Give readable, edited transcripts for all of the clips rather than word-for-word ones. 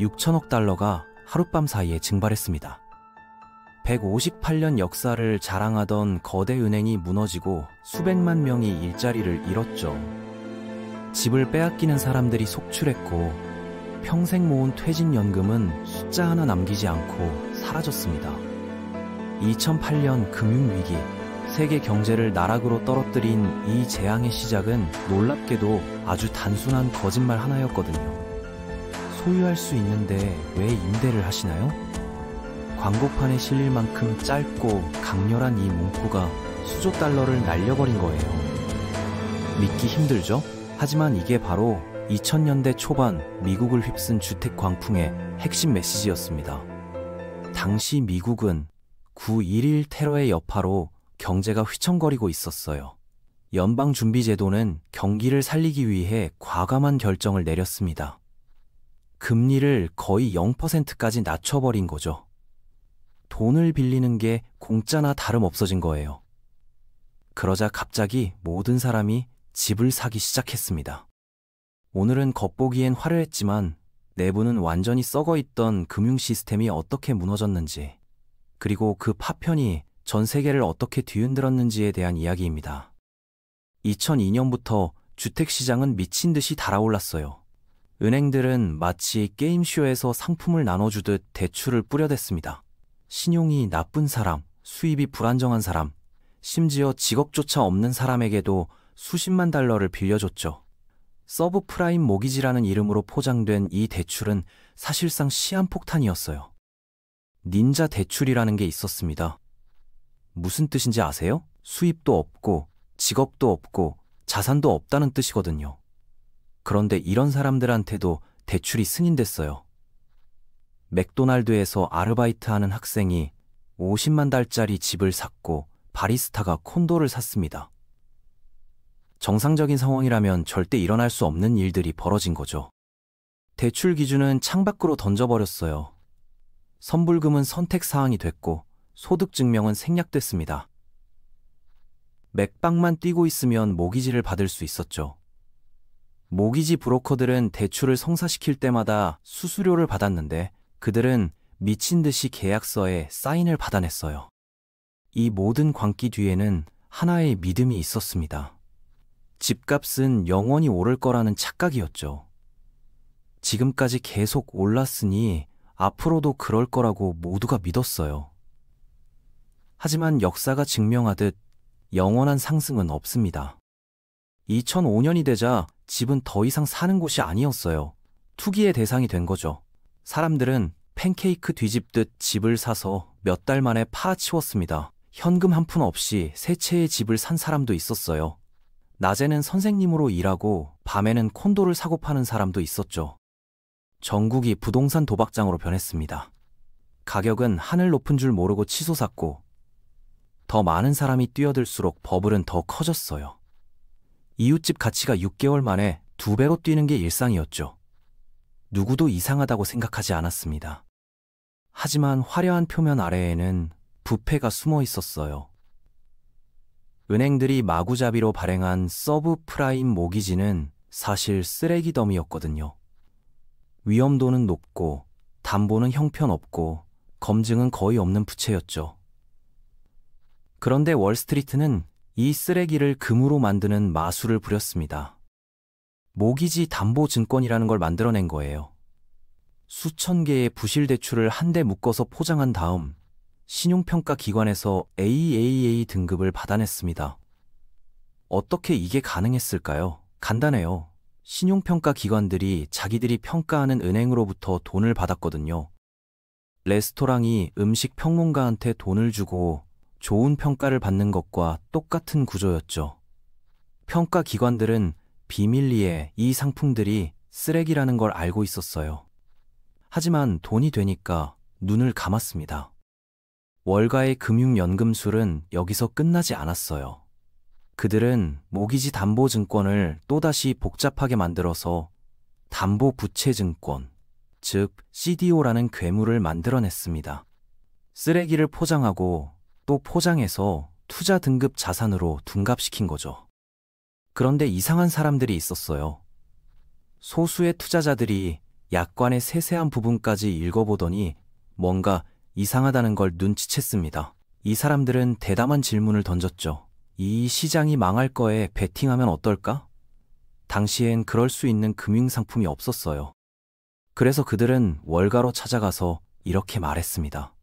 6천억 달러가 하룻밤 사이에 증발했습니다. 158년 역사를 자랑하던 거대 은행이 무너지고 수백만 명이 일자리를 잃었죠. 집을 빼앗기는 사람들이 속출했고 평생 모은 퇴직연금은 숫자 하나 남기지 않고 사라졌습니다. 2008년 금융위기, 세계 경제를 나락으로 떨어뜨린 이 재앙의 시작은 놀랍게도 아주 단순한 거짓말 하나였거든요. 소유할 수 있는데 왜 임대를 하시나요? 광고판에 실릴 만큼 짧고 강렬한 이 문구가 수조 달러를 날려버린 거예요. 믿기 힘들죠? 하지만 이게 바로 2000년대 초반 미국을 휩쓴 주택 광풍의 핵심 메시지였습니다. 당시 미국은 9.11 테러의 여파로 경제가 휘청거리고 있었어요. 연방준비제도는 경기를 살리기 위해 과감한 결정을 내렸습니다. 금리를 거의 0%까지 낮춰버린 거죠. 돈을 빌리는 게 공짜나 다름없어진 거예요. 그러자 갑자기 모든 사람이 집을 사기 시작했습니다. 오늘은 겉보기엔 화려했지만 내부는 완전히 썩어있던 금융 시스템이 어떻게 무너졌는지, 그리고 그 파편이 전 세계를 어떻게 뒤흔들었는지에 대한 이야기입니다. 2002년부터 주택시장은 미친 듯이 달아올랐어요. 은행들은 마치 게임쇼에서 상품을 나눠주듯 대출을 뿌려댔습니다. 신용이 나쁜 사람, 수입이 불안정한 사람, 심지어 직업조차 없는 사람에게도 수십만 달러를 빌려줬죠. 서브프라임 모기지라는 이름으로 포장된 이 대출은 사실상 시한폭탄이었어요. 닌자 대출이라는 게 있었습니다. 무슨 뜻인지 아세요? 수입도 없고 직업도 없고 자산도 없다는 뜻이거든요. 그런데 이런 사람들한테도 대출이 승인됐어요. 맥도날드에서 아르바이트하는 학생이 50만 달짜리 집을 샀고 바리스타가 콘도를 샀습니다. 정상적인 상황이라면 절대 일어날 수 없는 일들이 벌어진 거죠. 대출 기준은 창밖으로 던져버렸어요. 선불금은 선택사항이 됐고 소득증명은 생략됐습니다. 맥박만 뛰고 있으면 모기지를 받을 수 있었죠. 모기지 브로커들은 대출을 성사시킬 때마다 수수료를 받았는데 그들은 미친 듯이 계약서에 사인을 받아냈어요. 이 모든 광기 뒤에는 하나의 믿음이 있었습니다. 집값은 영원히 오를 거라는 착각이었죠. 지금까지 계속 올랐으니 앞으로도 그럴 거라고 모두가 믿었어요. 하지만 역사가 증명하듯 영원한 상승은 없습니다. 2005년이 되자 집은 더 이상 사는 곳이 아니었어요. 투기의 대상이 된 거죠. 사람들은 팬케이크 뒤집듯 집을 사서 몇 달 만에 파치웠습니다. 현금 한 푼 없이 새 채의 집을 산 사람도 있었어요. 낮에는 선생님으로 일하고 밤에는 콘도를 사고 파는 사람도 있었죠. 전국이 부동산 도박장으로 변했습니다. 가격은 하늘 높은 줄 모르고 치솟았고 더 많은 사람이 뛰어들수록 버블은 더 커졌어요. 이웃집 가치가 6개월 만에 2배로 뛰는 게 일상이었죠. 누구도 이상하다고 생각하지 않았습니다. 하지만 화려한 표면 아래에는 부패가 숨어 있었어요. 은행들이 마구잡이로 발행한 서브프라임 모기지는 사실 쓰레기 더미였거든요. 위험도는 높고 담보는 형편없고 검증은 거의 없는 부채였죠. 그런데 월스트리트는 이 쓰레기를 금으로 만드는 마술을 부렸습니다. 모기지 담보증권이라는 걸 만들어낸 거예요. 수천 개의 부실 대출을 한데 묶어서 포장한 다음 신용평가 기관에서 AAA 등급을 받아냈습니다. 어떻게 이게 가능했을까요? 간단해요. 신용평가 기관들이 자기들이 평가하는 은행으로부터 돈을 받았거든요. 레스토랑이 음식 평론가한테 돈을 주고 좋은 평가를 받는 것과 똑같은 구조였죠. 평가 기관들은 비밀리에 이 상품들이 쓰레기라는 걸 알고 있었어요. 하지만 돈이 되니까 눈을 감았습니다. 월가의 금융연금술은 여기서 끝나지 않았어요. 그들은 모기지 담보증권을 또다시 복잡하게 만들어서 담보부채증권, 즉 CDO라는 괴물을 만들어냈습니다. 쓰레기를 포장하고 또 포장해서 투자 등급 자산으로 둔갑시킨 거죠. 그런데 이상한 사람들이 있었어요. 소수의 투자자들이 약관의 세세한 부분까지 읽어보더니 뭔가 이상하다는 걸 눈치챘습니다. 이 사람들은 대담한 질문을 던졌죠. 이 시장이 망할 거에 베팅하면 어떨까? 당시엔 그럴 수 있는 금융상품이 없었어요. 그래서 그들은 월가로 찾아가서 이렇게 말했습니다.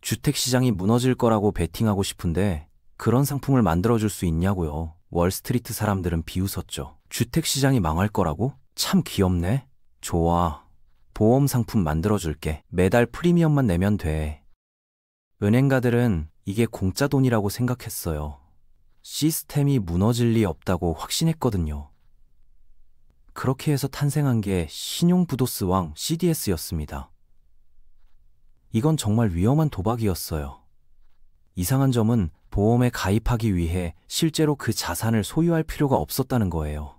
주택시장이 무너질 거라고 베팅하고 싶은데 그런 상품을 만들어줄 수 있냐고요. 월스트리트 사람들은 비웃었죠. 주택시장이 망할 거라고? 참 귀엽네. 좋아. 보험 상품 만들어줄게. 매달 프리미엄만 내면 돼. 은행가들은 이게 공짜 돈이라고 생각했어요. 시스템이 무너질 리 없다고 확신했거든요. 그렇게 해서 탄생한 게 신용부도스 왕 CDS였습니다. 이건 정말 위험한 도박이었어요. 이상한 점은 보험에 가입하기 위해 실제로 그 자산을 소유할 필요가 없었다는 거예요.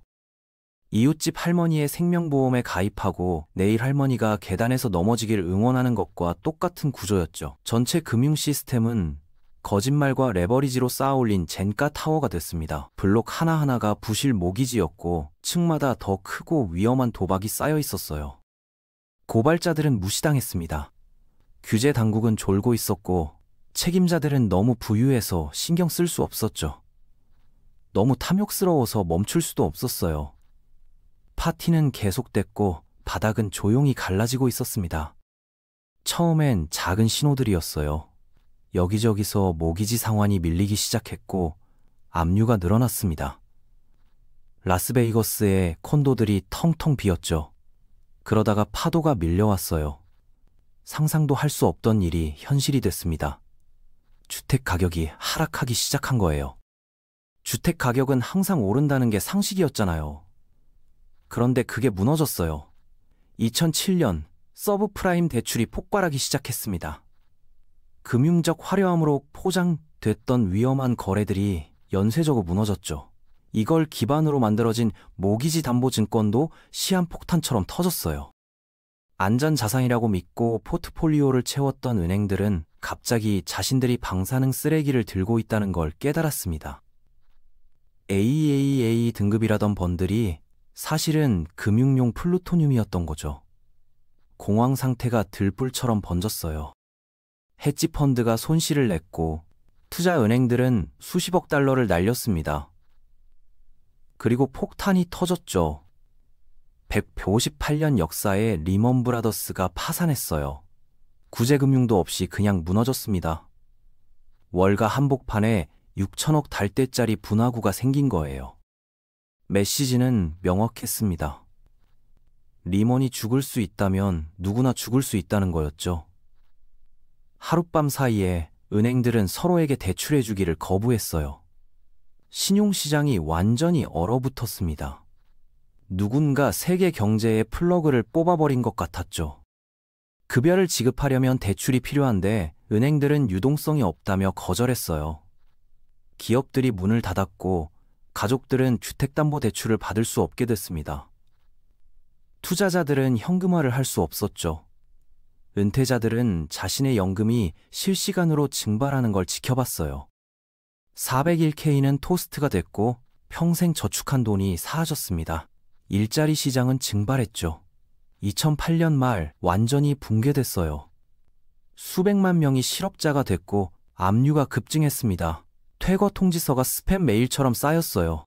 이웃집 할머니의 생명보험에 가입하고 내일 할머니가 계단에서 넘어지기를 응원하는 것과 똑같은 구조였죠. 전체 금융 시스템은 거짓말과 레버리지로 쌓아올린 젠가 타워가 됐습니다. 블록 하나하나가 부실 모기지였고 층마다 더 크고 위험한 도박이 쌓여 있었어요. 고발자들은 무시당했습니다. 규제 당국은 졸고 있었고 책임자들은 너무 부유해서 신경 쓸 수 없었죠. 너무 탐욕스러워서 멈출 수도 없었어요. 파티는 계속됐고 바닥은 조용히 갈라지고 있었습니다. 처음엔 작은 신호들이었어요. 여기저기서 모기지 상환이 밀리기 시작했고 압류가 늘어났습니다. 라스베이거스의 콘도들이 텅텅 비었죠. 그러다가 파도가 밀려왔어요. 상상도 할 수 없던 일이 현실이 됐습니다. 주택 가격이 하락하기 시작한 거예요. 주택 가격은 항상 오른다는 게 상식이었잖아요. 그런데 그게 무너졌어요. 2007년 서브프라임 대출이 폭발하기 시작했습니다. 금융적 화려함으로 포장됐던 위험한 거래들이 연쇄적으로 무너졌죠. 이걸 기반으로 만들어진 모기지 담보증권도 시한폭탄처럼 터졌어요. 안전자산이라고 믿고 포트폴리오를 채웠던 은행들은 갑자기 자신들이 방사능 쓰레기를 들고 있다는 걸 깨달았습니다. AAA 등급이라던 번들이 사실은 금융용 플루토늄이었던 거죠. 공황 상태가 들불처럼 번졌어요. 헤지 펀드가 손실을 냈고 투자 은행들은 수십억 달러를 날렸습니다. 그리고 폭탄이 터졌죠. 158년 역사에 리먼 브라더스가 파산했어요. 구제금융도 없이 그냥 무너졌습니다. 월가 한복판에 6천억 달대짜리 분화구가 생긴 거예요. 메시지는 명확했습니다. 리먼이 죽을 수 있다면 누구나 죽을 수 있다는 거였죠. 하룻밤 사이에 은행들은 서로에게 대출해주기를 거부했어요. 신용시장이 완전히 얼어붙었습니다. 누군가 세계 경제의 플러그를 뽑아버린 것 같았죠. 급여를 지급하려면 대출이 필요한데 은행들은 유동성이 없다며 거절했어요. 기업들이 문을 닫았고 가족들은 주택담보대출을 받을 수 없게 됐습니다. 투자자들은 현금화를 할 수 없었죠. 은퇴자들은 자신의 연금이 실시간으로 증발하는 걸 지켜봤어요. 401k는 토스트가 됐고 평생 저축한 돈이 사라졌습니다. 일자리 시장은 증발했죠. 2008년 말 완전히 붕괴됐어요. 수백만 명이 실업자가 됐고 압류가 급증했습니다. 퇴거 통지서가 스팸 메일처럼 쌓였어요.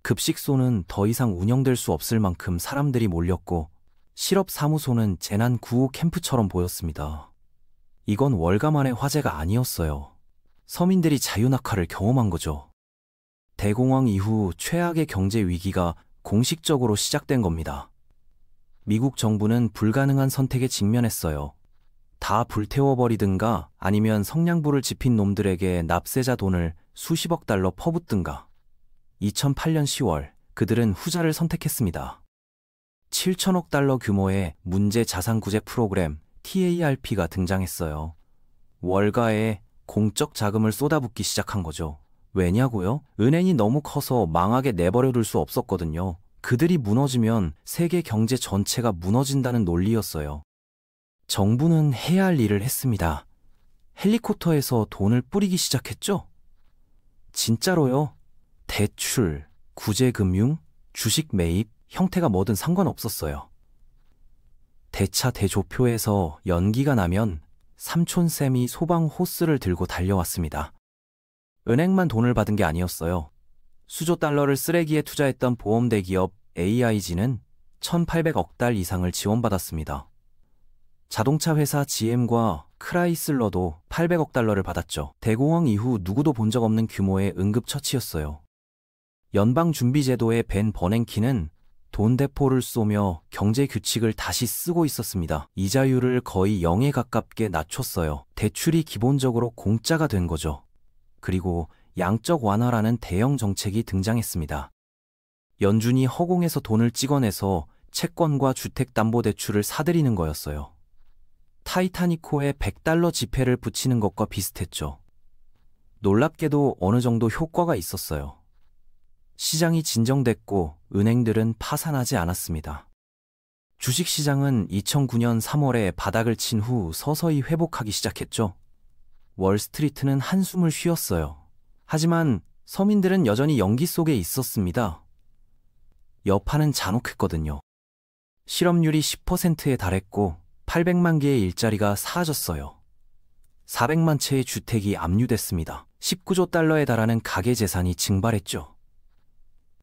급식소는 더 이상 운영될 수 없을 만큼 사람들이 몰렸고 실업사무소는 재난 구호 캠프처럼 보였습니다. 이건 월가만의 화재가 아니었어요. 서민들이 자유낙하를 경험한 거죠. 대공황 이후 최악의 경제 위기가 공식적으로 시작된 겁니다. 미국 정부는 불가능한 선택에 직면했어요. 다 불태워버리든가 아니면 성냥불을 지핀 놈들에게 납세자 돈을 수십억 달러 퍼붓든가. 2008년 10월 그들은 후자를 선택했습니다. 7천억 달러 규모의 문제 자산 구제 프로그램 TARP가 등장했어요. 월가에 공적 자금을 쏟아붓기 시작한 거죠. 왜냐고요? 은행이 너무 커서 망하게 내버려둘 수 없었거든요. 그들이 무너지면 세계 경제 전체가 무너진다는 논리였어요. 정부는 해야 할 일을 했습니다. 헬리콥터에서 돈을 뿌리기 시작했죠? 진짜로요? 대출, 구제금융, 주식 매입, 형태가 뭐든 상관없었어요. 대차 대조표에서 연기가 나면 삼촌쌤이 소방 호스를 들고 달려왔습니다. 은행만 돈을 받은 게 아니었어요. 수조 달러를 쓰레기에 투자했던 보험 대기업 AIG는 1,800억 달 이상을 지원받았습니다. 자동차 회사 GM과 크라이슬러도 800억 달러를 받았죠. 대공황 이후 누구도 본 적 없는 규모의 응급처치였어요. 연방준비제도의 벤 버냉키는 돈 대포를 쏘며 경제 규칙을 다시 쓰고 있었습니다. 이자율을 거의 0에 가깝게 낮췄어요. 대출이 기본적으로 공짜가 된 거죠. 그리고 양적 완화라는 대형 정책이 등장했습니다. 연준이 허공에서 돈을 찍어내서 채권과 주택담보대출을 사들이는 거였어요. 타이타닉호에 100달러 지폐를 붙이는 것과 비슷했죠. 놀랍게도 어느 정도 효과가 있었어요. 시장이 진정됐고 은행들은 파산하지 않았습니다. 주식시장은 2009년 3월에 바닥을 친 후 서서히 회복하기 시작했죠. 월스트리트는 한숨을 쉬었어요. 하지만 서민들은 여전히 연기 속에 있었습니다. 여파는 잔혹했거든요. 실업률이 10%에 달했고 800만 개의 일자리가 사라졌어요. 400만 채의 주택이 압류됐습니다. 19조 달러에 달하는 가계 재산이 증발했죠.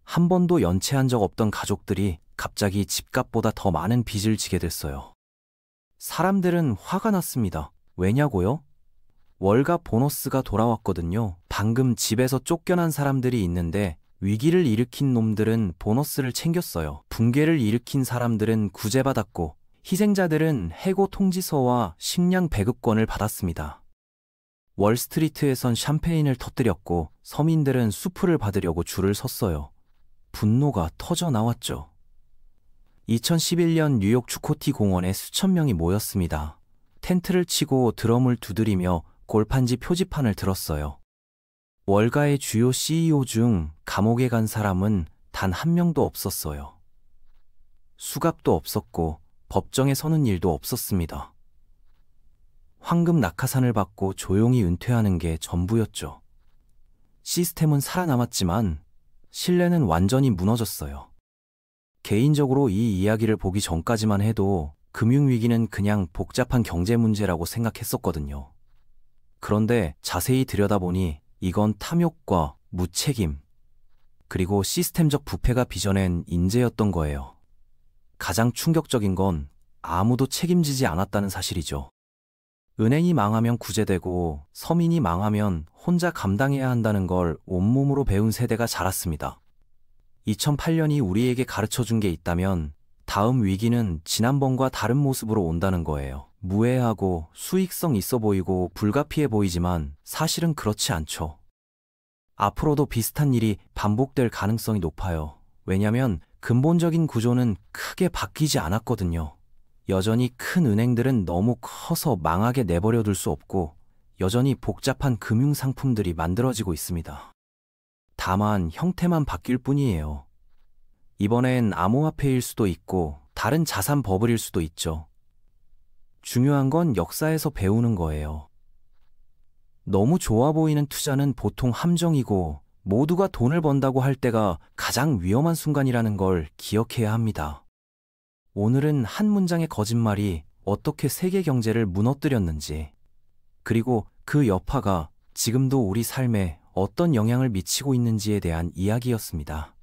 한 번도 연체한 적 없던 가족들이 갑자기 집값보다 더 많은 빚을 지게 됐어요. 사람들은 화가 났습니다. 왜냐고요? 월가 보너스가 돌아왔거든요. 방금 집에서 쫓겨난 사람들이 있는데 위기를 일으킨 놈들은 보너스를 챙겼어요. 붕괴를 일으킨 사람들은 구제받았고 희생자들은 해고 통지서와 식량 배급권을 받았습니다. 월스트리트에선 샴페인을 터뜨렸고 서민들은 수프를 받으려고 줄을 섰어요. 분노가 터져 나왔죠. 2011년 뉴욕 추코티 공원에 수천 명이 모였습니다. 텐트를 치고 드럼을 두드리며 골판지 표지판을 들었어요. 월가의 주요 CEO 중 감옥에 간 사람은 단 한 명도 없었어요. 수갑도 없었고 법정에 서는 일도 없었습니다. 황금 낙하산을 받고 조용히 은퇴하는 게 전부였죠. 시스템은 살아남았지만 신뢰는 완전히 무너졌어요. 개인적으로 이 이야기를 보기 전까지만 해도 금융위기는 그냥 복잡한 경제 문제라고 생각했었거든요. 그런데 자세히 들여다보니 이건 탐욕과 무책임, 그리고 시스템적 부패가 빚어낸 인재였던 거예요. 가장 충격적인 건 아무도 책임지지 않았다는 사실이죠. 은행이 망하면 구제되고 서민이 망하면 혼자 감당해야 한다는 걸 온몸으로 배운 세대가 자랐습니다. 2008년이 우리에게 가르쳐준 게 있다면 다음 위기는 지난번과 다른 모습으로 온다는 거예요. 무해하고 수익성 있어 보이고 불가피해 보이지만 사실은 그렇지 않죠. 앞으로도 비슷한 일이 반복될 가능성이 높아요. 왜냐면 근본적인 구조는 크게 바뀌지 않았거든요. 여전히 큰 은행들은 너무 커서 망하게 내버려 둘 수 없고 여전히 복잡한 금융상품들이 만들어지고 있습니다. 다만 형태만 바뀔 뿐이에요. 이번엔 암호화폐일 수도 있고 다른 자산 버블일 수도 있죠. 중요한 건 역사에서 배우는 거예요. 너무 좋아 보이는 투자는 보통 함정이고 모두가 돈을 번다고 할 때가 가장 위험한 순간이라는 걸 기억해야 합니다. 오늘은 한 문장의 거짓말이 어떻게 세계 경제를 무너뜨렸는지, 그리고 그 여파가 지금도 우리 삶에 어떤 영향을 미치고 있는지에 대한 이야기였습니다.